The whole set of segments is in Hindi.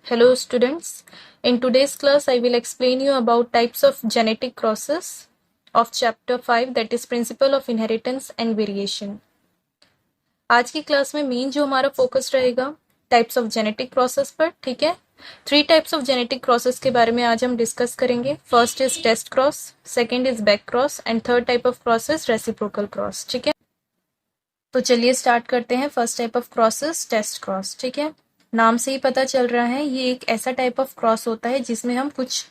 Hello students, in today's class I will explain you about types of genetic crosses of chapter 5 that is principle of inheritance and variation. आज की क्लास में मेन जो हमारा फोकस रहेगा टाइप्स ऑफ जेनेटिक क्रॉसेस पर, ठीक है। 3 टाइप्स ऑफ जेनेटिक क्रॉसेस के बारे में आज हम डिस्कस करेंगे। First is test cross, second is back cross and third type of cross is reciprocal cross, ठीक है। तो चलिए स्टार्ट करते हैं। First type of crosses test cross, ठीक है। नाम से ही पता चल रहा है ये एक ऐसा टाइप ऑफ क्रॉस होता है जिसमें हम कुछ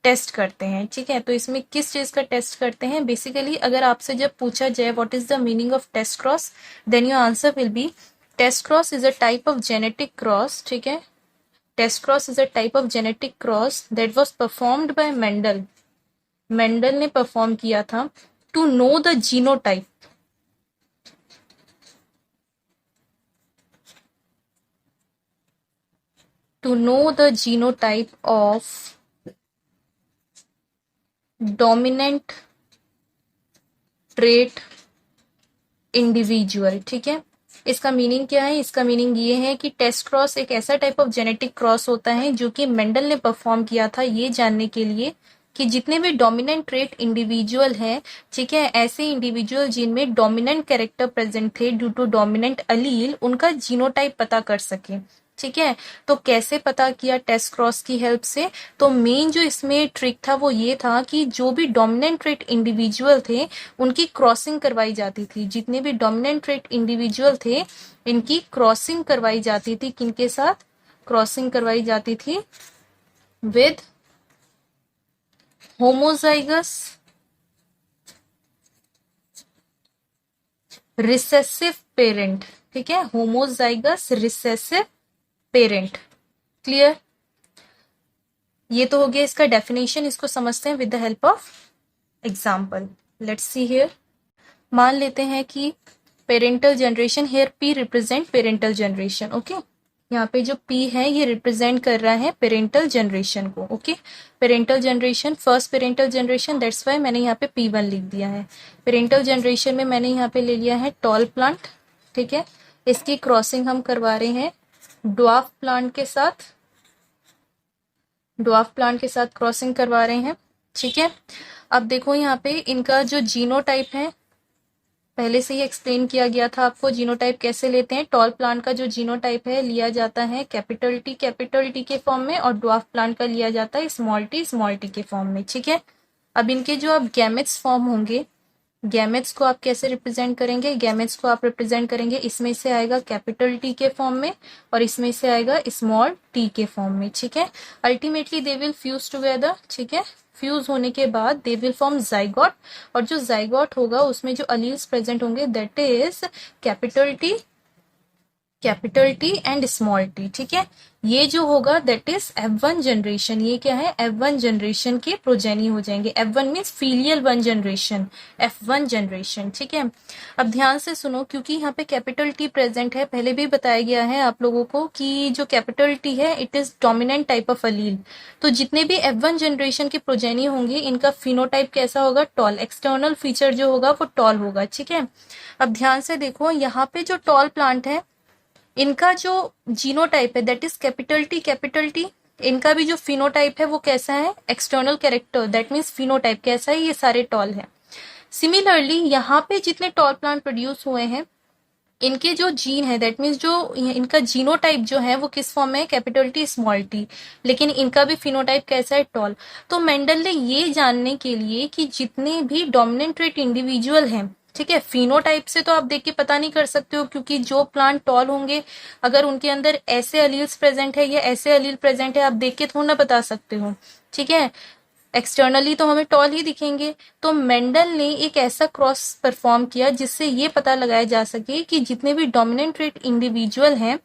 टेस्ट करते हैं, ठीक है। तो इसमें किस चीज का टेस्ट करते हैं? बेसिकली अगर आपसे जब पूछा जाए what is the meaning of test cross, then your answer will be test cross is a type of genetic cross, ठीक है। Test cross is a type of genetic cross that was performed by Mendel. Mendel ने परफॉर्म किया था to know the genotype, to know the genotype of dominant trait individual, ठीक है। इसका मीनिंग क्या है? इसका मीनिंग ये है कि टेस्ट क्रॉस एक ऐसा टाइप ऑफ जेनेटिक क्रॉस होता है जो कि मेंडल ने परफॉर्म किया था ये जानने के लिए कि जितने भी डोमिनेंट ट्रेट इंडिविजुअल है, ठीक है, ऐसे इंडिविजुअल जिनमें डोमिनेंट कैरेक्टर प्रेजेंट थे ड्यू टू डोमिनेंट अलील, उनका जीनोटाइप पता कर सके, ठीक है। तो कैसे पता किया? टेस्ट क्रॉस की हेल्प से। तो मेन जो इसमें ट्रिक था वो ये था कि जो भी डोमिनेंट ट्रेट इंडिविजुअल थे उनकी क्रॉसिंग करवाई जाती थी। जितने भी डोमिनेंट ट्रेट इंडिविजुअल थे इनकी क्रॉसिंग करवाई जाती थी। किनके साथ क्रॉसिंग करवाई जाती थी? विद होमोजाइगस रिसेसिव पेरेंट, ठीक है। Homozygous recessive parent, clear. ये तो हो गया इसका डेफिनेशन। इसको समझते हैं with the help of example. Let's see here. मान लेते हैं कि parental generation, here P represent parental generation, okay. यहाँ पे जो पी है ये रिप्रेजेंट कर रहा है पेरेंटल जनरेशन को, okay. Parental generation, first parental generation, that's why मैंने यहाँ पे P1 लिख दिया है। पेरेंटल जनरेशन में मैंने यहाँ पे ले लिया है टॉल प्लांट, ठीक है। इसकी क्रॉसिंग हम करवा रहे हैं ड्वार्फ प्लांट के साथ, ड्वार्फ प्लांट के साथ क्रॉसिंग करवा रहे हैं, ठीक है। अब देखो यहाँ पे इनका जो जीनोटाइप है पहले से ही एक्सप्लेन किया गया था आपको। जीनोटाइप कैसे लेते हैं? टॉल प्लांट का जो जीनोटाइप है लिया जाता है कैपिटल टी के फॉर्म में, और ड्वार्फ प्लांट का लिया जाता है स्मॉल टी के फॉर्म में, ठीक है। अब इनके जो अब गैमेट्स फॉर्म होंगे, गैमेट्स को आप कैसे रिप्रेजेंट करेंगे? गैमेट्स को आप रिप्रेजेंट करेंगे, इसमें से आएगा कैपिटल टी के फॉर्म में और इसमें से आएगा स्मॉल टी के फॉर्म में, ठीक है। Ultimately they will fuse together, ठीक है। फ्यूज होने के बाद दे विल फॉर्म जाइगोट, और जो जाइगोट होगा उसमें जो अलील्स प्रेजेंट होंगे that is capital T and small T, ठीक है। ये जो होगा दैट इज F1 जनरेशन। ये क्या है? F1 जनरेशन के प्रोजेनी हो जाएंगे। F1 means filial one generation, F1 generation, ठीक है। अब ध्यान से सुनो, क्योंकि यहाँ पे कैपिटल टी प्रेजेंट है। पहले भी बताया गया है आप लोगों को कि जो कैपिटल टी है it is dominant type of allele. तो जितने भी F1 जनरेशन के प्रोजेनी होंगे इनका फिनोटाइप कैसा होगा? टॉल। एक्सटर्नल फीचर जो होगा वो टॉल होगा, ठीक है। अब ध्यान से देखो, यहाँ पे जो टॉल प्लांट है इनका जो जीनोटाइप है दैट इज कैपिटल टी, इनका भी जो फिनोटाइप है वो कैसा है? External character, that means phenotype कैसा है? ये सारे टॉल है। सिमिलरली यहाँ पे जितने टॉल प्लांट प्रोड्यूस हुए हैं इनके जो जीन है दैट मीन्स जो इनका जीनोटाइप जो है वो किस फॉर्म में है? कैपिटल टी स्मॉल टी, लेकिन इनका भी फिनोटाइप कैसा है? टॉल। तो मेंडल ने ये जानने के लिए कि जितने भी डोमिनेंट ट्रेट इंडिविजुअल हैं, ठीक है, फिनोटाइप से तो आप देख के पता नहीं कर सकते हो, क्योंकि जो प्लांट टॉल होंगे अगर उनके अंदर ऐसे अलील्स प्रेजेंट है या ऐसे अलील प्रेजेंट है आप देख के थोड़ा ना बता सकते हो, ठीक है। एक्सटर्नली तो हमें टॉल ही दिखेंगे। तो मेंडल ने एक ऐसा क्रॉस परफॉर्म किया जिससे ये पता लगाया जा सके कि जितने भी डोमिनेंट ट्रेट इंडिविजुअल हैं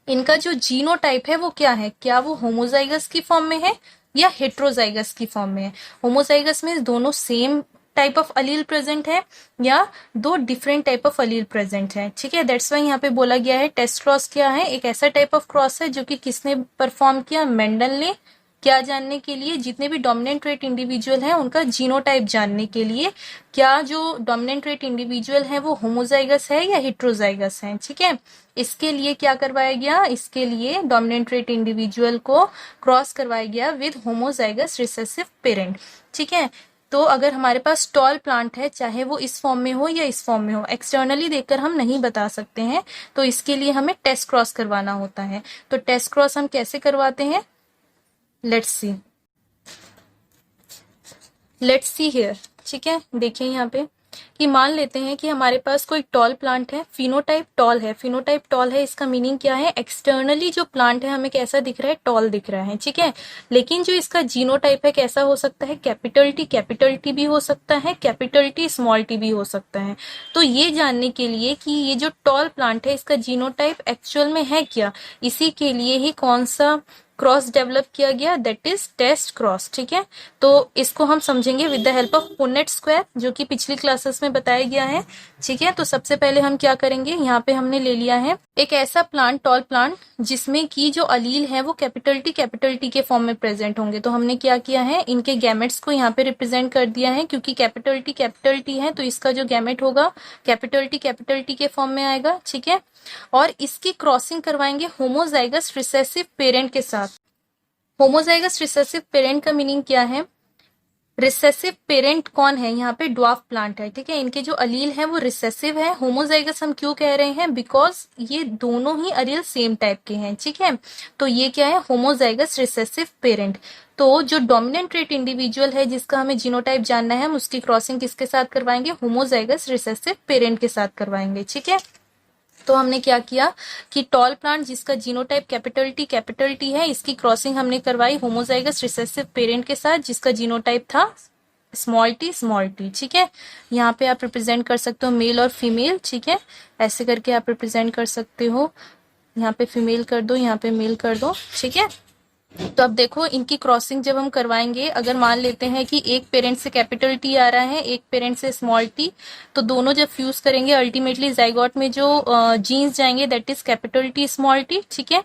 इनका जो जीनोटाइप है वो क्या है? क्या वो होमोजाइगस की फॉर्म में है या हेट्रोजाइगस की फॉर्म में है? होमोजाइगस में दोनों same type of Aleel present है या दो different type of Aleel present है, ठीक है। दैट्स वाई यहाँ पे बोला गया है टेस्ट क्रॉस क्या है? एक ऐसा टाइप ऑफ क्रॉस है जो कि किसने परफॉर्म किया? मेंडल ने क्या जानने के लिए? जितने भी डोमिनेंट ट्रेट इंडिविजुअल हैं उनका जीनोटाइप जानने के लिए, क्या जो डोमिनेंट ट्रेट इंडिविजुअल है वो होमोजाइगस है या हेट्रोजाइगस है। ठीक है, इसके लिए क्या करवाया गया? इसके लिए डोमिनेंट ट्रेट इंडिविजुअल को क्रॉस करवाया गया विद होमोजाइगस रिसेसिव पेरेंट। ठीक है, तो अगर हमारे पास टॉल प्लांट है, चाहे वो इस फॉर्म में हो या इस फॉर्म में हो, एक्सटर्नली देखकर हम नहीं बता सकते हैं, तो इसके लिए हमें टेस्ट क्रॉस करवाना होता है। तो टेस्ट क्रॉस हम कैसे करवाते हैं? Let's see here. ठीक है, देखिए यहाँ पे कि मान लेते हैं कि हमारे पास कोई टॉल प्लांट है, फिनोटाइप टॉल है। फिनोटाइप टॉल है, इसका मीनिंग क्या है? एक्सटर्नली जो प्लांट है हमें कैसा दिख रहा है? टॉल दिख रहा है। ठीक है, लेकिन जो इसका जीनोटाइप है कैसा हो सकता है? कैपिटल टी भी हो सकता है, कैपिटल टी स्मॉल टी भी हो सकता है। तो ये जानने के लिए कि ये जो टॉल प्लांट है इसका जीनोटाइप एक्चुअल में है क्या, इसी के लिए ही कौन सा क्रॉस डेवलप किया गया? That is test cross. ठीक है, तो इसको हम समझेंगे with the help of Punnett square, जो कि पिछली क्लासेस में बताया गया है। ठीक है, तो सबसे पहले हम क्या करेंगे, यहाँ पे हमने ले लिया है एक ऐसा प्लांट, टॉल प्लांट, जिसमें की जो अलील है वो कैपिटल टी के फॉर्म में प्रेजेंट होंगे। तो हमने क्या किया है, इनके गैमेट्स को यहाँ पे रिप्रेजेंट कर दिया है, क्योंकि कैपिटल टी है तो इसका जो गैमेट होगा कैपिटल टी के फॉर्म में आएगा। ठीक है, और इसकी क्रॉसिंग करवाएंगे होमोजाइगस रिसेसिव पेरेंट के साथ। होमोजाइगस रिसेसिव पेरेंट का मीनिंग क्या है? रिसेसिव पेरेंट कौन है? यहाँ पे ड्वार्फ प्लांट है। ठीक है, इनके जो अलील है वो रिसेसिव है। होमोजाइगस हम क्यों कह रहे हैं? बिकॉज ये दोनों ही अलील सेम टाइप के हैं। ठीक है, तो ये क्या है? Homozygous recessive parent. तो जो डोमिनेंट ट्रेट इंडिविजुअल है जिसका हमें जीनोटाइप जानना है, हम उसकी क्रॉसिंग किसके साथ करवाएंगे? होमोजाइगस रिसेसिव पेरेंट के साथ करवाएंगे। ठीक है, तो हमने क्या किया कि टॉल प्लांट जिसका जीनोटाइप कैपिटल टी है, इसकी क्रॉसिंग हमने करवाई होमोजाइगस रिसेसिव पेरेंट के साथ जिसका जीनोटाइप था स्मॉल टी। ठीक है, यहाँ पे आप रिप्रेजेंट कर सकते हो मेल और फीमेल। ठीक है, ऐसे करके आप रिप्रेजेंट कर सकते हो, यहाँ पे फीमेल कर दो, यहाँ पे मेल कर दो। ठीक है, तो अब देखो इनकी क्रॉसिंग जब हम करवाएंगे, अगर मान लेते हैं कि एक पेरेंट से कैपिटल टी आ रहा है, एक पेरेंट से स्मॉल टी, तो दोनों जब फ्यूज करेंगे अल्टीमेटली जाइगोट में जो जीन्स जाएंगे that is capital T small T. ठीक है,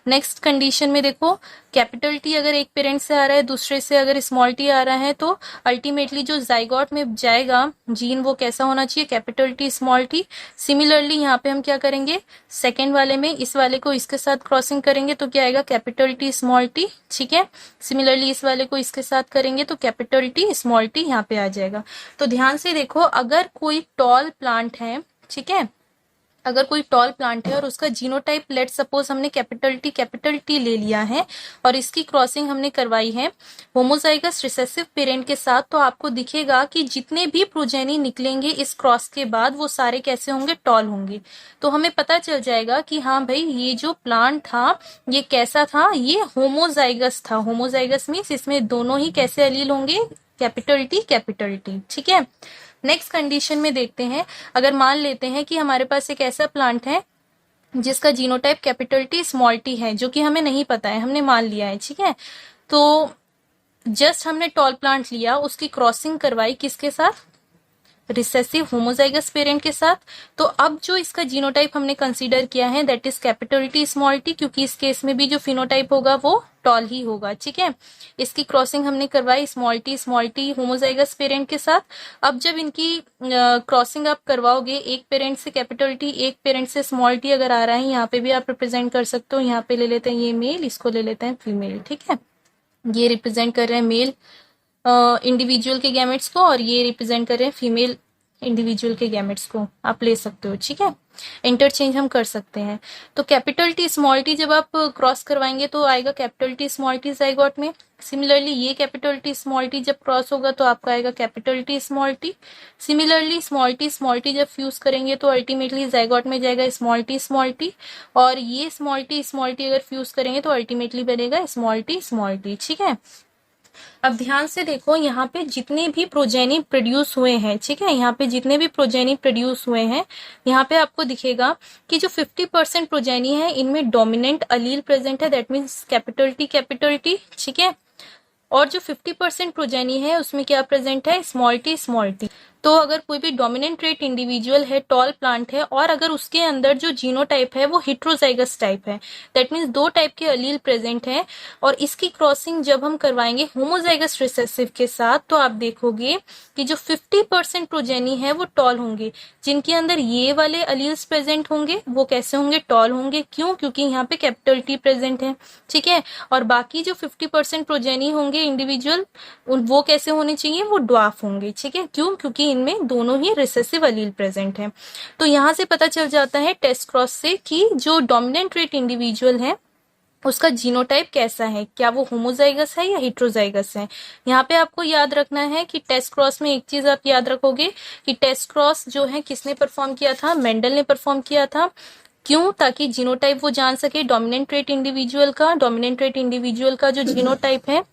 नेक्स्ट कंडीशन में देखो कैपिटल टी अगर एक पेरेंट से आ रहा है, दूसरे से अगर स्मॉल टी आ रहा है, तो अल्टीमेटली जो जाइगोट में जाएगा जीन वो कैसा होना चाहिए? Capital T small T. Similarly यहाँ पे हम क्या करेंगे, सेकेंड वाले में इस वाले को इसके साथ क्रॉसिंग करेंगे तो क्या आएगा? Capital T small T. ठीक है, सिमिलरली इस वाले को इसके साथ करेंगे तो कैपिटल टी स्मॉल टी यहाँ पे आ जाएगा। तो ध्यान से देखो, अगर कोई टॉल प्लांट है, ठीक है, अगर कोई टॉल प्लांट है और उसका जीनोटाइप लेट सपोज हमने कैपिटल टी ले लिया है और इसकी क्रॉसिंग हमने करवाई है होमोजाइगस रिसेसिव पेरेंट के साथ, तो आपको दिखेगा कि जितने भी प्रोजेनी निकलेंगे इस क्रॉस के बाद वो सारे कैसे होंगे? टॉल होंगे। तो हमें पता चल जाएगा कि हाँ भाई, ये जो प्लांट था ये कैसा था? ये होमोजाइगस था। होमोजाइगस मीन्स इसमें दोनों ही कैसे अलील होंगे? Capital T. ठीक है, नेक्स्ट कंडीशन में देखते हैं, अगर मान लेते हैं कि हमारे पास एक ऐसा प्लांट है जिसका genotype capital T small T है, जो कि हमें नहीं पता है, हमने मान लिया है। ठीक है, तो जस्ट हमने टॉल प्लांट लिया, उसकी क्रॉसिंग करवाई किसके साथ? रिसेसिव होमोजाइगस पेरेंट के साथ। तो अब जो इसका जीनोटाइप हमने कंसीडर किया है that is capital T small T, क्योंकि इस केस में भी जो फिनोटाइप होगा वो टॉल ही होगा। ठीक है, इसकी क्रॉसिंग हमने करवाई स्मॉल टी होमोजाइगस पेरेंट के साथ। अब जब इनकी क्रॉसिंग आप करवाओगे, एक पेरेंट से कैपिटल टी, एक पेरेंट से स्मॉल टी अगर आ रहा है, यहाँ पे भी आप रिप्रेजेंट कर सकते हो। यहाँ पे ले लेते हैं ये मेल, इसको ले लेते हैं फीमेल। ठीक है, ये रिप्रेजेंट कर रहे हैं मेल इंडिविजुअल के गैमेट्स को और ये रिप्रेजेंट कर रहे हैं फीमेल इंडिविजुअल के गैमेट्स को, आप ले सकते हो। ठीक है, इंटरचेंज हम कर सकते हैं। तो कैपिटल टी स्मॉल टी जब आप क्रॉस करवाएंगे तो आएगा capital T small T zygote में। सिमिलरली ये कैपिटल टी स्मॉल टी जब क्रॉस होगा तो आपका आएगा capital T small T. Similarly small T जब फ्यूज करेंगे तो अल्टीमेटली जाइगोट में जाएगा स्मॉल टी, और ये स्मॉल टी अगर फ्यूज करेंगे तो अल्टीमेटली बनेगा स्मॉल टी। ठीक है, अब ध्यान से देखो, यहाँ पे जितने भी प्रोजेनी प्रोड्यूस हुए हैं, ठीक है, यहाँ पे जितने भी प्रोजेनी प्रोड्यूस हुए हैं, यहाँ पे आपको दिखेगा कि जो 50% प्रोजेनी है इनमें डोमिनेंट अलील प्रेजेंट है, दैट मीन्स कैपिटल टी। ठीक है, और जो 50% प्रोजेनी है उसमें क्या प्रेजेंट है? Small T. तो अगर कोई भी डोमिनेंट ट्रेट इंडिविजुअल है, टॉल प्लांट है, और अगर उसके अंदर जो जीनोटाइप है वो हेट्रोजाइगस टाइप है, दैट मीन्स दो टाइप के अलील प्रेजेंट है, और इसकी क्रॉसिंग जब हम करवाएंगे होमोजाइगस रिसेसिव के साथ, तो आप देखोगे कि जो 50% प्रोजेनी है वो टॉल होंगे। जिनके अंदर ये वाले अलील्स प्रेजेंट होंगे वो कैसे होंगे? टॉल होंगे। क्यों? क्योंकि यहाँ पे कैपिटल टी प्रेजेंट है, ठीक है। और बाकी जो 50% प्रोजेनी होंगे इंडिविजुअल, वो कैसे होने चाहिए? वो ड्वार्फ होंगे, ठीक है। क्यों? क्योंकि इनमें दोनों ही रिसेसिव अलील प्रेजेंट है। तो यहाँ से पता चल जाता है टेस्ट क्रॉस से कि जो डोमिनेंट ट्रेट इंडिविजुअल है उसका जीनोटाइप कैसा है, क्या वो होमोजाइगस है या हेट्रोजाइगस है। यहाँ पे आपको याद रखना है कि टेस्ट क्रॉस में एक चीज आप याद रखोगे कि टेस्ट क्रॉस जो है किसने परफॉर्म किया था? मेंडल ने परफॉर्म किया था। क्यों? ताकि जीनोटाइप वो जान सके डोमिनेंट ट्रेट इंडिविजुअल का। डोमिनेंट ट्रेट इंडिविजुअल का जो जीनोटाइप है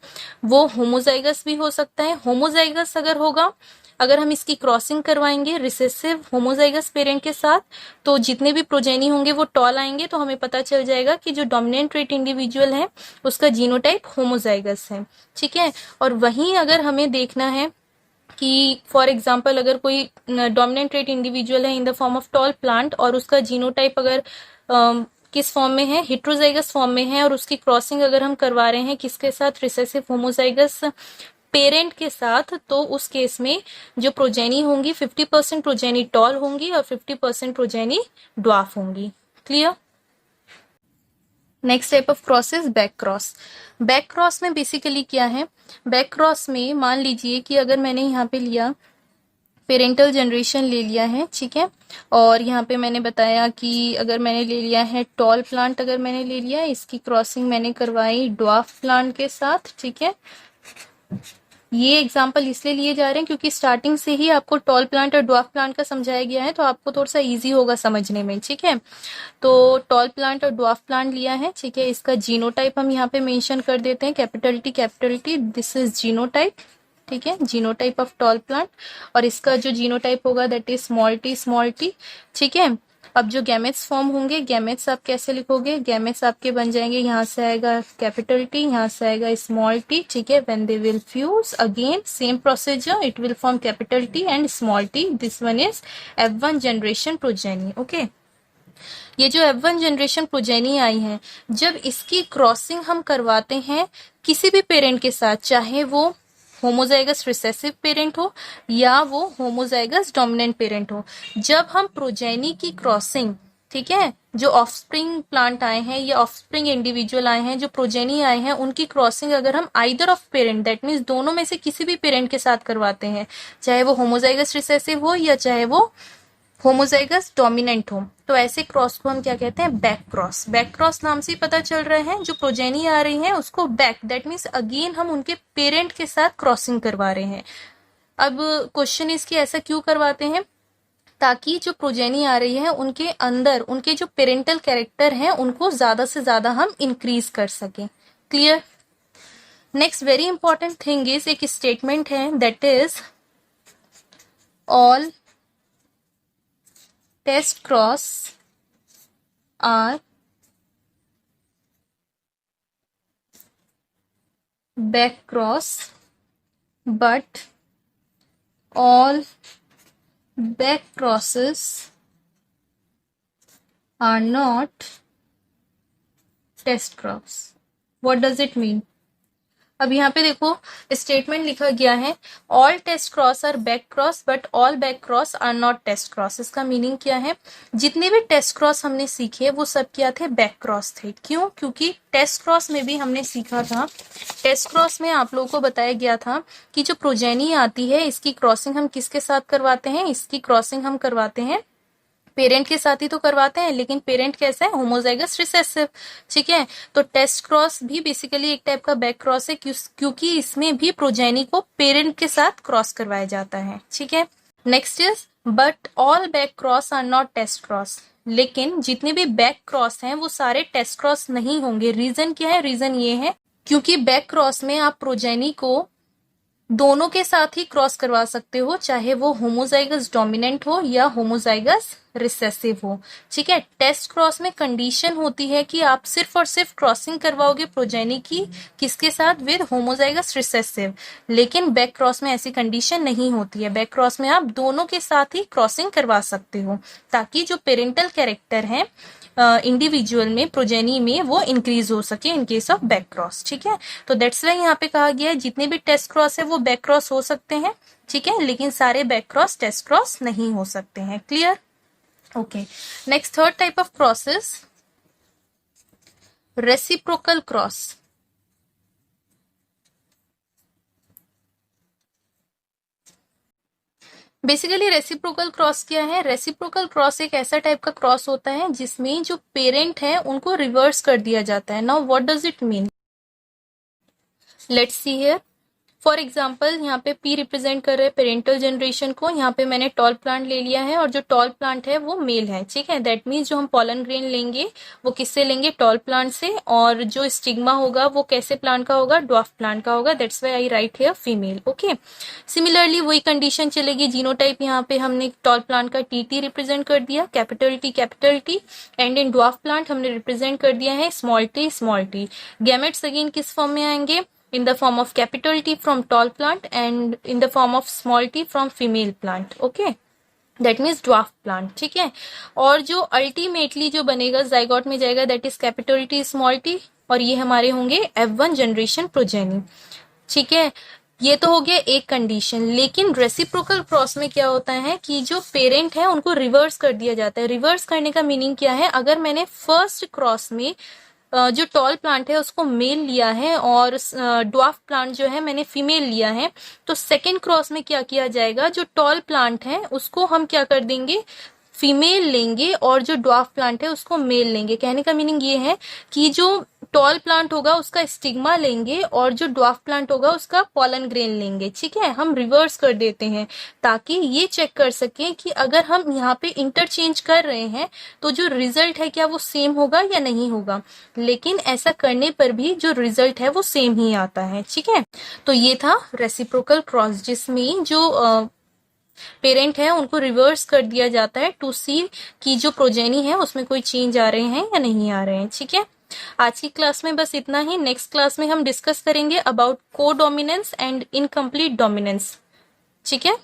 वो होमोजाइगस भी हो सकता है। होमोजाइगस अगर होगा, अगर हम इसकी क्रॉसिंग करवाएंगे रिसेसिव होमोजाइगस पेरेंट के साथ, तो जितने भी प्रोजेनी होंगे वो टॉल आएंगे, तो हमें पता चल जाएगा कि जो डोमिनेंट ट्रेट इंडिविजुअल है उसका जीनोटाइप होमोजाइगस है, ठीक है। और वहीं अगर हमें देखना है कि फॉर एग्जाम्पल अगर कोई डोमिनेंट ट्रेट इंडिविजुअल है in the form of tall plant, और उसका जीनोटाइप अगर किस फॉर्म में है? हेट्रोजाइगस फॉर्म में है, और उसकी क्रॉसिंग अगर हम करवा रहे हैं किसके साथ? रिसेसिव होमोजाइगस पेरेंट के साथ, तो उस केस में जो प्रोजेनी होंगी 50% प्रोजेनी टॉल होंगी और 50% प्रोजेनी ड्वार्फ होंगी। Clear? Next type of cross is back cross. Back cross में बेसिकली क्या है? बैक क्रॉस में मान लीजिए कि अगर मैंने यहाँ पे लिया पेरेंटल जनरेशन ले लिया है, ठीक है, और यहाँ पे मैंने बताया कि अगर मैंने ले लिया है टॉल प्लांट, अगर मैंने ले लिया इसकी क्रॉसिंग मैंने करवाई ड्वार्फ प्लांट के साथ, ठीक है। ये एग्जाम्पल इसलिए लिए जा रहे हैं क्योंकि स्टार्टिंग से ही आपको टॉल प्लांट और ड्वार्फ प्लांट का समझाया गया है, तो आपको थोड़ा सा इजी होगा समझने में, ठीक है। तो टॉल प्लांट और ड्वार्फ प्लांट लिया है, ठीक है। इसका जीनोटाइप हम यहाँ पे मेंशन कर देते हैं, capital T, this is genotype, ठीक है, जीनोटाइप ऑफ टॉल प्लांट। और इसका जो जीनोटाइप होगा दैट इज स्मॉल टी, ठीक है। अब जो गैमेट्स फॉर्म होंगे, गैमेट्स आप कैसे लिखोगे? गैमेट्स आपके बन जाएंगे, यहाँ से आएगा कैपिटल टी, यहाँ से आएगा स्मॉल टी, ठीक है। When they will fuse again same procedure, it will form capital T and small T. This one is F1 generation progeny, okay. ये जो F1 जनरेशन प्रोजेनी आई है, जब इसकी क्रॉसिंग हम करवाते हैं किसी भी पेरेंट के साथ, चाहे वो होमोजाइगस रिसेसिव पेरेंट हो या वो होमोजाइगस डोमिनेंट पेरेंट हो, जब हम प्रोजेनी की क्रॉसिंग, ठीक है, जो ऑफस्प्रिंग प्लांट आए हैं या ऑफस्प्रिंग इंडिविजुअल आए हैं, जो प्रोजेनी आए हैं, उनकी क्रॉसिंग अगर हम either of parent, that means दोनों में से किसी भी पेरेंट के साथ करवाते हैं, चाहे वो होमोजाइगस रिसेसिव हो या चाहे वो होमोजाइगस डोमिनेंट हो, तो ऐसे क्रॉस को हम क्या कहते हैं? Back cross. बैक क्रॉस नाम से ही पता चल रहे हैं, जो प्रोजेनी आ रही है उसको बैक, दैट मीन्स अगेन हम उनके पेरेंट के साथ क्रॉसिंग करवा रहे हैं। अब क्वेश्चन इसकी ऐसा क्यों करवाते हैं? ताकि जो प्रोजेनी आ रही है उनके अंदर उनके जो पेरेंटल कैरेक्टर हैं उनको ज्यादा से ज्यादा हम इंक्रीज कर सकें। Clear? Next very important thing is, एक स्टेटमेंट है that is all test cross are back cross, but all back crosses are not test cross. What does it mean? अब यहाँ पे देखो स्टेटमेंट लिखा गया है, all test cross are back cross but all back cross are not test cross. इसका मीनिंग क्या है? जितने भी टेस्ट क्रॉस हमने सीखे वो सब क्या थे? बैक क्रॉस थे। क्यों? क्योंकि टेस्ट क्रॉस में भी हमने सीखा था, टेस्ट क्रॉस में आप लोगों को बताया गया था कि जो प्रोजेनी आती है इसकी क्रॉसिंग हम किसके साथ करवाते हैं? इसकी क्रॉसिंग हम करवाते हैं पेरेंट के साथ ही तो करवाते हैं, लेकिन पेरेंट कैसा है? होमोजाइगस रिसेसिव, ठीक है। तो टेस्ट क्रॉस भी बेसिकली एक टाइप का बैक क्रॉस है, क्योंकि इसमें भी प्रोजेनी को पेरेंट के साथ क्रॉस करवाया जाता है, ठीक है। Next is but all back cross are not test cross. लेकिन जितने भी बैक क्रॉस हैं वो सारे टेस्ट क्रॉस नहीं होंगे। रीजन क्या है? रीजन ये है क्योंकि बैक क्रॉस में आप प्रोजेनी को दोनों के साथ ही क्रॉस करवा सकते हो, चाहे वो होमोजाइगस डोमिनेंट हो या होमोजाइगस रिसेसिव हो। ठीक है, टेस्ट क्रॉस में कंडीशन होती है कि आप सिर्फ और सिर्फ क्रॉसिंग करवाओगे प्रोजेनी की, किसके साथ, विद होमोजाइगस रिसेसिव। लेकिन बैक क्रॉस में ऐसी कंडीशन नहीं होती है, बैक क्रॉस में आप दोनों के साथ ही क्रॉसिंग करवा सकते हो, ताकि जो पेरेंटल कैरेक्टर है इंडिविजुअल में, प्रोजेनी में, वो इंक्रीज हो सके in case of back cross. ठीक है, तो दैट्स वाई यहाँ पे कहा गया है जितने भी टेस्ट क्रॉस है वो बैक क्रॉस हो सकते हैं। ठीक है, लेकिन सारे बैक क्रॉस टेस्ट क्रॉस नहीं हो सकते हैं। Clear? Okay, next third type of crosses, reciprocal cross. Basically reciprocal cross क्या है? रेसिप्रोकल क्रॉस एक ऐसा टाइप का क्रॉस होता है जिसमें जो पेरेंट है उनको रिवर्स कर दिया जाता है। Now what does it mean? Let's see here. For example यहाँ पे P रिप्रेजेंट कर रहे हैं पेरेंटल जनरेशन को, यहाँ पे मैंने टॉल प्लांट ले लिया है और जो टॉल प्लांट है वो मेल है। ठीक है, दैट मीन्स जो हम पॉलन ग्रेन लेंगे वो किससे लेंगे? टॉल प्लांट से। और जो स्टिग्मा होगा वो कैसे प्लांट का होगा? ड्वार्फ प्लांट का होगा। That's why I right here female. Okay, similarly वही कंडीशन चलेगी। जीनोटाइप यहाँ पे हमने टॉल प्लांट का TT रिप्रेजेंट कर दिया, capital T, and in dwarf plant हमने रिप्रेजेंट कर दिया है स्मॉल t। गैमेट्स अगेन किस फॉर्म में आएंगे? In the form of capital T from tall plant and in the form of small t from female plant. Okay, that means dwarf plant. ठीक है, और जो अल्टीमेटली जो बनेगा जाइगोट में जाएगा that is capital T small t, और ये हमारे होंगे F1 जनरेशन प्रोजेनी। ठीक है, ये तो हो गया एक कंडीशन। लेकिन रेसिप्रोकल क्रॉस में क्या होता है कि जो पेरेंट है उनको रिवर्स कर दिया जाता है। रिवर्स करने का मीनिंग क्या है? अगर मैंने फर्स्ट क्रॉस में जो टॉल प्लांट है उसको मेल लिया है और ड्वार्फ प्लांट जो है मैंने फीमेल लिया है, तो सेकेंड क्रॉस में क्या किया जाएगा? जो टॉल प्लांट है उसको हम क्या कर देंगे? फीमेल लेंगे और जो ड्वार्फ प्लांट है उसको मेल लेंगे। कहने का मीनिंग ये है कि जो टॉल प्लांट होगा उसका स्टिग्मा लेंगे और जो ड्वार्फ प्लांट होगा उसका पॉलन ग्रेन लेंगे। ठीक है, हम रिवर्स कर देते हैं ताकि ये चेक कर सकें कि अगर हम यहाँ पे इंटरचेंज कर रहे हैं तो जो रिजल्ट है क्या वो सेम होगा या नहीं होगा। लेकिन ऐसा करने पर भी जो रिजल्ट है वो सेम ही आता है। ठीक है, तो ये था रेसिप्रोकल क्रॉस जिसमें जो पेरेंट है उनको रिवर्स कर दिया जाता है टू सी कि जो प्रोजेनी है उसमें कोई चेंज आ रहे हैं या नहीं आ रहे हैं। ठीक है, आज की क्लास में बस इतना ही। नेक्स्ट क्लास में हम डिस्कस करेंगे about codominance and incomplete dominance. ठीक है।